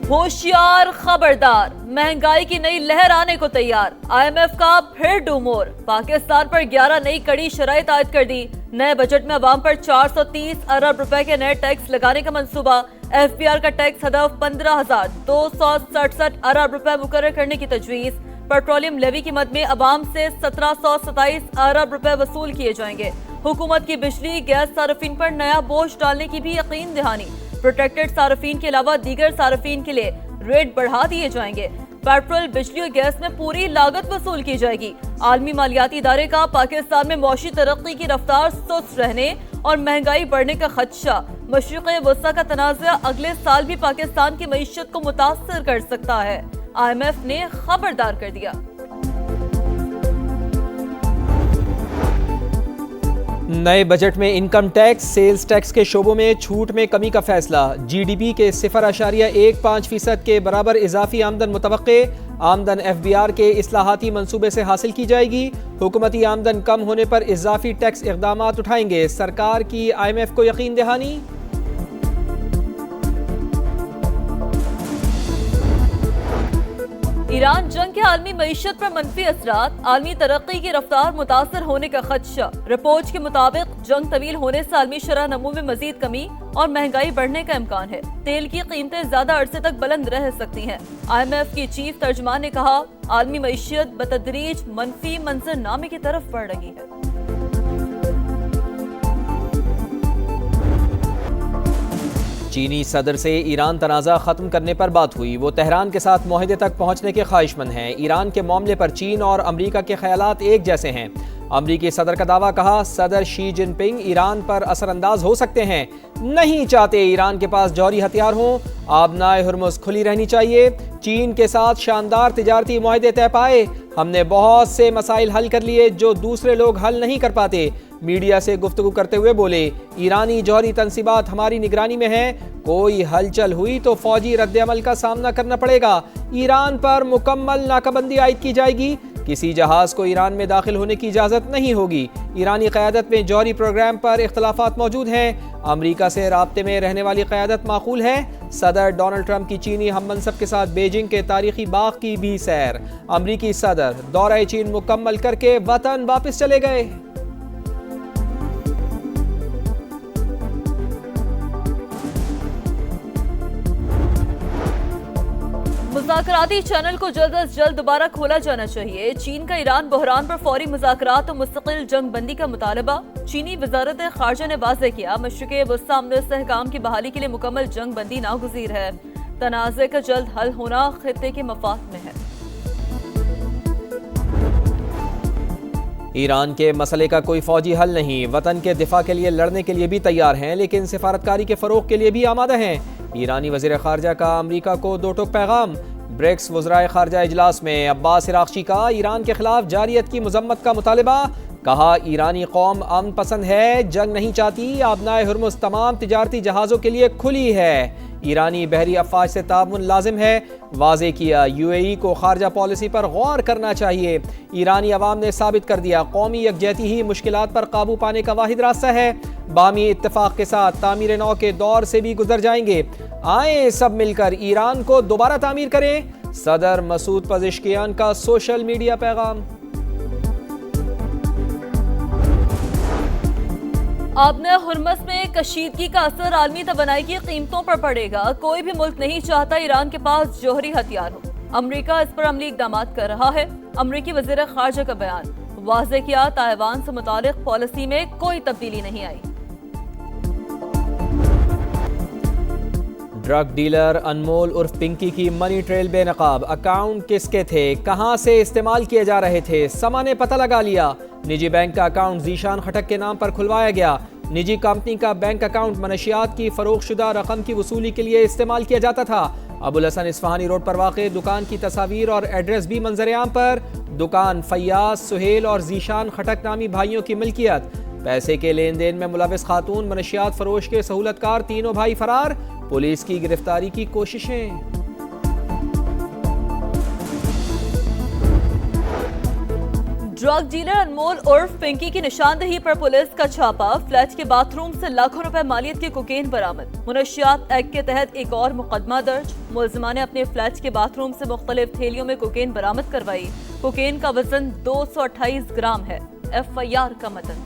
होशियार खबरदार, महंगाई की नई लहर आने को तैयार। IMF का फिर डू मोर, पाकिस्तान पर 11 नई कड़ी शराइत आयद कर दी। नए बजट में अवाम पर 430 अरब रुपए के नए टैक्स लगाने का मंसूबा। FBR का टैक्स हदफ 15,267 अरब रुपए मुकर्रर करने की तजवीज। पेट्रोलियम लेवी की मद में अवाम से 1727 अरब रुपए वसूल किए जाएंगे। हुकूमत की बिजली गैस सार्फिन पर नया बोझ डालने की भी यकीन दहानी। प्रोटेक्टेड सार्फिन के अलावा दीगर सार्फिन के लिए रेट बढ़ा दिए जाएंगे। पेट्रोल, बिजली और गैस में पूरी लागत वसूल की जाएगी। आलमी मालियाती इदारे का पाकिस्तान में मौशी तरक्की की रफ्तार सुस्त रहने और महंगाई बढ़ने का खदशा। मशरिक़ वस्ता का तनाज़ा अगले साल भी पाकिस्तान की मईशत को मुतासर कर सकता है। IMF ने खबरदार कर दिया। नए बजट में इनकम टैक्स, सेल्स टैक्स के शोबों में छूट में कमी का फैसला। GDP के 0.15% के बराबर इजाफी आमदन मुतवक्के। आमदन FBR के इस्लाहाती मंसूबे से हासिल की जाएगी। हुकूमती आमदन कम होने पर इजाफी टैक्स इक़दामात उठाएंगे। सरकार की IMF को यकीन दहानी। ईरान जंग के आलमी मईशत पर मनफी असरात, आलमी तरक्की की रफ्तार मुतासर होने का खदशा। रिपोर्ट के मुताबिक जंग तवील होने से आलमी शरह नमू में मजीद कमी और महंगाई बढ़ने का इम्कान है। तेल की कीमतें ज्यादा अरसे तक बुलंद रह सकती हैं। IMF की चीफ तर्जमान ने कहा, आलमी मईशत बतदरीज मनफी मंजरनामे की तरफ बढ़ रही है। चीनी सदर से ईरान तनाज़ा ख़त्म करने पर बात हुई। वो तेहरान के साथ मुआहदे तक पहुंचने के ख्वाहिशमंद हैं। ईरान के मामले पर चीन और अमरीका के ख्यालात एक जैसे हैं। अमरीकी सदर का दावा, कहा सदर शी जिनपिंग ईरान पर असरअंदाज हो सकते हैं, नहीं चाहते ईरान के पास जौहरी हथियार हों। आबनाए हुर्मुज़ खुली रहनी चाहिए। चीन के साथ शानदार तिजारती मुआहदे तय पाए। हमने बहुत से मसाइल हल कर लिए जो दूसरे लोग हल नहीं कर पाते। मीडिया से गुफ्तगू करते हुए बोले, ईरानी जौहरी तंसीबात हमारी निगरानी में है। कोई हलचल हुई तो फौजी रद्द-ए-अमल का सामना करना पड़ेगा। ईरान पर मुकम्मल नाकाबंदी आयद की जाएगी। किसी जहाज को ईरान में दाखिल होने की इजाज़त नहीं होगी। ईरानी क़यादत में जौहरी प्रोग्राम पर इख्तलाफात मौजूद हैं। अमरीका से राब्ते में रहने वाली क़यादत माकूल है। सदर डोनाल्ड ट्रंप की चीनी हममनसब के साथ बीजिंग के तारीखी बाग की भी सैर। अमरीकी सदर दौरा चीन मुकम्मल करके वतन वापस चले गए। मुज़ाकराती चैनल को जल्द अज जल्द दोबारा खोला जाना चाहिए। चीन का ईरान बहरान पर फौरी मुज़ाकरात और मुस्तकिल जंग बंदी का मुतालबा। चीनी वज़ारत ख़ारजा ने वाज़ेह किया, मशरिक़े वस्ता अमन इस्तेहकाम की बहाली के लिए मुकम्मल जंग बंदी नागुज़ीर है। तनाज़े का जल्द हल होना खित्ते के मफाद में है। ईरान के मसले का कोई फौजी हल नहीं। वतन के दिफा के लिए लड़ने के लिए भी तैयार हैं, लेकिन सिफारतकारी के फ़रोग़ के लिए भी आमादा हैं। ईरानी वज़ीर ख़ारजा का अमरीका को दो टोक पैगाम। ब्रिक्स वज़राए ख़ारजा इजलास में अब्बास इराक़ची का ईरान के खिलाफ जारियत की मज़म्मत का मुतालबा। कहा, ईरानी कौम अमन पसंद है, जंग नहीं चाहती। आबनाए हुर्मुज़ तमाम तिजारती जहाज़ों के लिए खुली है। ईरानी बहरी अफ़वाज से ताउन लाजिम है। वाज़े किया, UAE को ख़ारजा पॉलिसी पर गौर करना चाहिए। ईरानी अवाम ने साबित कर दिया, कौमी यकजहती ही मुश्किलात पर काबू पाने का वाहिद रास्ता है। बामी इत्तेफाक के साथ तामीर नौ के दौर से भी गुजर जाएंगे। आए सब मिलकर ईरान को दोबारा तामीर करें। सदर मसूद पज़ेश्कियान का सोशल मीडिया पैगाम। आबना हुर्मस में कशीदगी का असर आलमी तवानाई की कीमतों पर पड़ेगा। कोई भी मुल्क नहीं चाहता ईरान के पास जौहरी हथियार हो। अमरीका इस पर अमली इक़दाम कर रहा है। अमरीकी वज़ीर ख़ारजा का बयान, वाज़ेह किया, ताइवान से मुतालिक पॉलिसी में कोई तब्दीली नहीं आई। ड्रग डीलर अनमोल उर्फ पिंकी की मनी ट्रेल बेनकाब। अकाउंट किसके थे, कहां से इस्तेमाल किए जा रहे थे, समा ने पता लगा लिया। निजी बैंक का अकाउंट जीशान खटक के नाम पर खुलवाया गया। निजी कंपनी का बैंक अकाउंट मनशियात की फरोख्तशुदा रकम की वसूली के लिए इस्तेमाल किया जाता था। अबुल हसन इस्फहानी रोड पर वाक़ दुकान की तस्वीर और एड्रेस भी मंजर-ए-आम पर। दुकान फैयाज, सुहेल और जीशान खटक नामी भाइयों की मिल्कियत। पैसे के लेन देन में मुलविस खातून मनशियात फरोश के सहूलतकार तीनों भाई फरार। पुलिस की गिरफ्तारी की कोशिशें। ड्रग डीलर अनमोल उर्फ पिंकी की निशानदेही पर पुलिस का छापा। फ्लैट के बाथरूम से लाखों रुपए मालियत की कोकेन बरामद। मुनशियात एक्ट के तहत एक और मुकदमा दर्ज। मुलजिमा ने अपने फ्लैट के बाथरूम से मुख्तलिफ थैलियों में कोकेन बरामद करवाई। कोकेन का वजन 228 ग्राम है। FIR का मतन।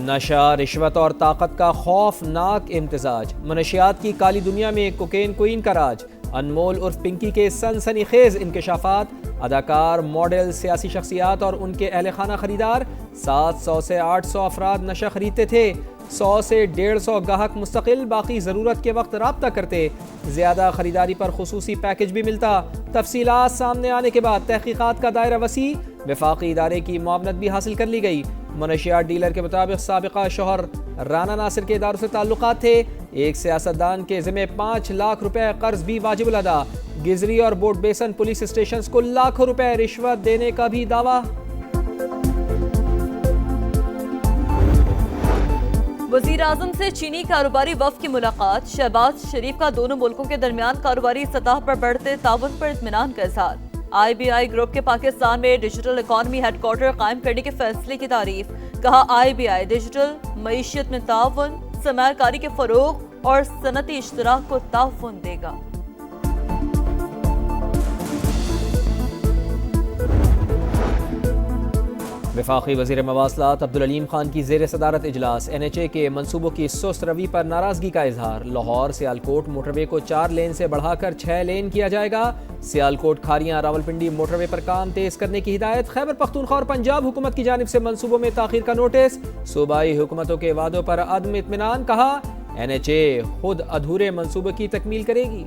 नशा, रिश्वत और ताकत का खौफनाक इम्तिजाज। मनशियात की काली दुनिया में कोकेन क्वीन का राज। अनमोल उर्फ पिंकी के सनसनीखेज इंकशाफात। अदाकार, मॉडल, सियासी शख्सियात और उनके अहल खाना खरीदार। 700 से 800 अफराद नशा खरीदते थे। 100 से 150 गाहक मुस्तकिल, बाकी ज़रूरत के वक्त राब्ता करते। ज़्यादा खरीदारी पर खुसूसी पैकेज भी मिलता। तफसीलात सामने आने के बाद तहकीकात का दायरा वसी। वफाकी इदारे की मुआवनत भी हासिल कर ली गई। मनशियात डीलर के मुताबिक साबिका शोहर राना नासिर के इदारों से ताल्लुकात थे। एक सियासतदान के ज़िम्मे 5 लाख रुपए कर्ज भी वाजिबुल अदा। गिजरी और बोट बेसन पुलिस स्टेशन को लाखों रुपए रिश्वत देने का भी दावा। वजीर आजम से चीनी कारोबारी वफ्द की मुलाकात। शहबाज शरीफ का दोनों मुल्कों के दरमियान कारोबारी सतह पर बढ़ते ताउन पर इत्मीनान का इजहार। IBI ग्रुप के पाकिस्तान में डिजिटल इकॉनमी हेडक्वार्टर कायम करने के फैसले की तारीफ। कहा IBI डिजिटल मईशत में ताउन, सरमायाकारी के फरोग और सनती इश्तराक को ताउन देगा। वफाकी वज़ीर मवासलात अब्दुल अलीम खान की ज़ेर सदारत इजलास। NHA के मनसूबों की सुस्त रवि पर नाराजगी का इजहार। लाहौर सियालकोट मोटरवे को 4 लेन से बढ़ाकर 6 लेन किया जाएगा। सियालकोट खारियां रावलपिंडी मोटरवे पर काम तेज करने की हिदायत। खैबर पख्तूनख्वा और पंजाब हुकूमत की जानिब से मनसूबों में ताखीर का नोटिस। सूबाई हुकूमतों के वादों पर अदम इत्मीनान। कहा NHA खुद अधूरे मनसूबों की तकमील करेगी।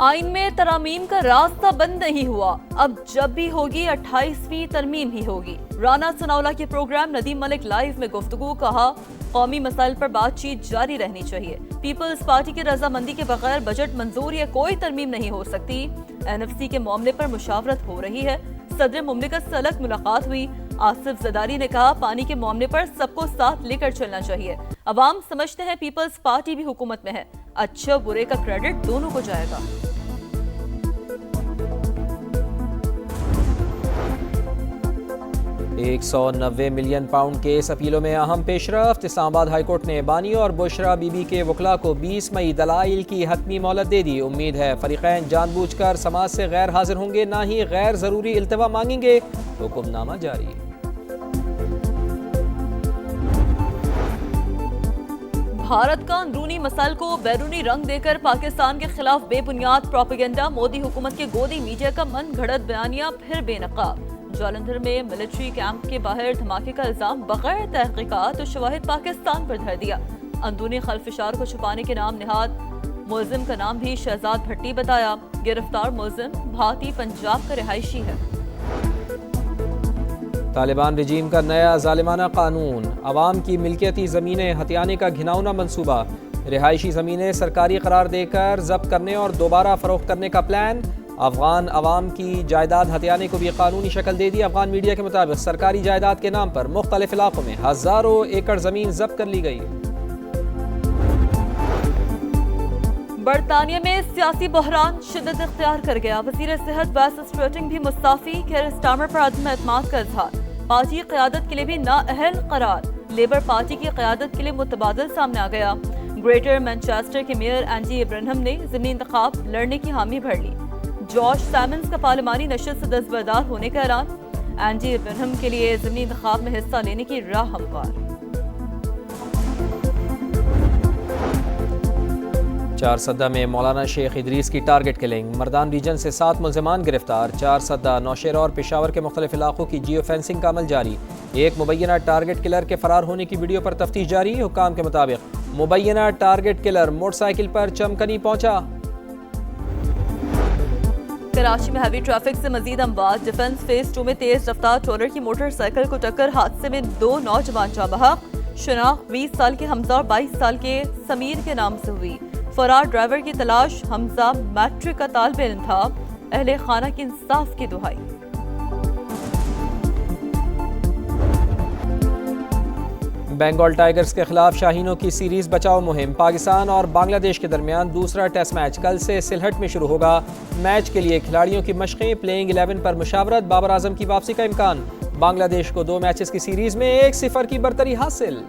आइन में तरमीम का रास्ता बंद नहीं हुआ। अब जब भी होगी 28वीं तरमीम ही होगी। राना सनाउल्लाह के प्रोग्राम नदीम मलिक लाइव में गुफ्तगू। कहा कौमी मसाइल पर बातचीत जारी रहनी चाहिए। पीपल्स पार्टी की रजामंदी के बगैर बजट मंजूर या कोई तरमीम नहीं हो सकती। NFC के मामले पर मुशावरत हो रही है। सदर मुमलिकत से अलग मुलाकात हुई। आसिफ जदारी ने कहा पानी के मामले पर सबको साथ लेकर चलना चाहिए। अवाम समझते हैं पीपल्स पार्टी भी हुकूमत में है। अच्छे बुरे का क्रेडिट दोनों को जाएगा। £190 मिलियन केस अपीलों में अहम पेशरफ्त। इस्लामाबाद हाईकोर्ट ने बानी और बुशरा बीबी के वकला को 20 मई दलाइल की हतमी मोहलत दे दी। उम्मीद है फरीकैन जानबूझकर समाज से गैर हाजिर होंगे, ना ही गैर जरूरी इल्तवा मांगेंगे। हुक्मनामा जारी। भारत का अंदरूनी मसाइल को बैरूनी रंग देकर पाकिस्तान के खिलाफ बेबुनियाद प्रोपेगेंडा। मोदी हुकूमत के गोदी मीडिया का मन घड़त बयानिया फिर बेनकाब। जालंधर में मिलिट्री कैंप के बाहर धमाके का इल्जाम बगैर तहकीकात और शवाहिद पाकिस्तान पर धर दिया। अंदरूनी खलफिशार को छुपाने के नाम निहाद मुलजिम का नाम भी शहजाद भट्टी बताया। गिरफ्तार मुलजिम भारतीय पंजाब का रिहायशी है। तालिबान रजीम का नया जालिमाना कानून। अवाम की मिल्कियती ज़मीनें हथियाने का घिनौना मंसूबा। रिहायशी ज़मीनें सरकारी करार देकर जब्त करने और दोबारा फरोख्त करने का प्लान। अफगान अवाम की जायदाद हथियाने को भी कानूनी शक्ल दे दी। अफगान मीडिया के मुताबिक सरकारी जायदाद के नाम पर मुख्तलिफ इलाकों में हजारों एकड़ जमीन जब्त कर ली गई। बरतानिया में सियासी बहरान शिद्दत इख्तियार कर गया। वजीर सेहत वैस स्ट्रेटिंग भी मुस्ताफी। केयर स्टार्मर पर अदम एतमाद का इजहार। पार्टी क़यादत के लिए भी नाअहल करार। लेबर पार्टी की क़यादत के लिए मुतबादल सामने आ गया। ग्रेटर मैनचेस्टर के मेयर एंजी इब्राहिम ने ज़मीनी इंतखाब लड़ने की हामी भर ली। जॉर्ज सैमन्स का पार्लिमानी नशस्त से दस्तबरदार होने का ऐलान। एंजी इब्राहिम के लिए ज़मीनी इंतखाब में हिस्सा लेने की राह हमवार। चारसद्दा में मौलाना शेख इदरीस की टारगेट किलिंग। मर्दान रीजन से 7 मुलजमान गिरफ्तार। चारसद्दा, नौशेरा और पेशावर के मुख्तलिफ इलाकों की जियो फेंसिंग का अमल जारी। एक मुबैना टारगेट किलर के फरार होने की वीडियो पर तफ्तीश जारी। हुक्काम के मुताबिक मुबैना टारगेट किलर मोटरसाइकिल पर चमकनी पहुंचा। कराची में हैवी ट्रैफिक से मजीद अमवात। डिफेंस फेज 2 में तेज रफ्तार ट्रोलर की मोटरसाइकिल को टक्कर। हादसे में 2 नौजवान जाँ बहक। शनाख्त 20 साल के हमजा और 22 साल के समीर के नाम से हुई। फरार ड्राइवर की तलाश। हमजा मैट्रिक का तालिब इल्म था। अहले खाना की इंसाफ की दुहाई। बंगाल टाइगर्स के खिलाफ शाहीनों की सीरीज बचाओ मुहिम। पाकिस्तान और बांग्लादेश के दरमियान दूसरा टेस्ट मैच कल से सिलहट में शुरू होगा। मैच के लिए खिलाड़ियों की मशक़ें, प्लेइंग 11 पर मुशावरत, बाबर आजम की वापसी का इम्कान। बांग्लादेश को 2 मैचेस की सीरीज में 1-0 की बरतरी हासिल।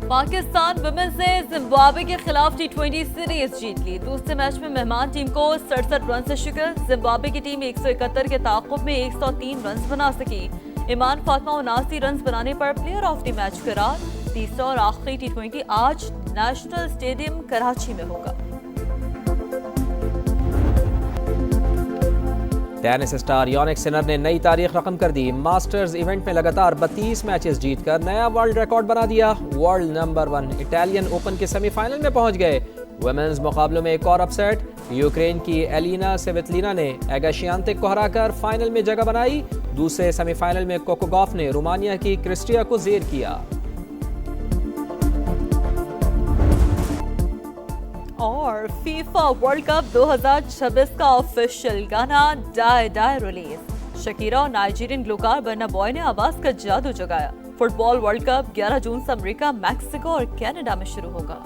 पाकिस्तान वुमेन्स ने जिम्बाब्वे के खिलाफ T20 सीरीज जीत ली। दूसरे मैच में मेहमान टीम को 67 रन से शिकस्त। जिम्बाब्वे की टीम 171 के ताक़ुब में 103 रन बना सकी। ईमान फातिमा 79 रन बनाने पर प्लेयर ऑफ द मैच करार। तीसरा और आखिरी T20 आज नेशनल स्टेडियम कराची में होगा। टेनिस स्टार यानिक सिनर ने नई तारीख रकम कर दी। मास्टर्स इवेंट में लगातार 32 मैचेस जीतकर नया वर्ल्ड रिकॉर्ड बना दिया। वर्ल्ड नंबर 1 इटालियन ओपन के सेमीफाइनल में पहुंच गए। वुमेन्स मुकाबलों में एक और अपसेट। यूक्रेन की एलिना सेवितलिना ने एगा शियानतेक को हराकर फाइनल में जगह बनाई। दूसरे सेमीफाइनल में कोको गॉफ ने रोमानिया की क्रिस्टिया को जेर किया। और फीफा वर्ल्ड कप 2026 का ऑफिशियल गाना डाई डाई रिलीज। शकीरा और नाइजीरियन ग्लूकार बर्ना बॉय ने आवाज का जादू जगाया। फुटबॉल वर्ल्ड कप 11 जून से अमेरिका, मैक्सिको और कनाडा में शुरू होगा।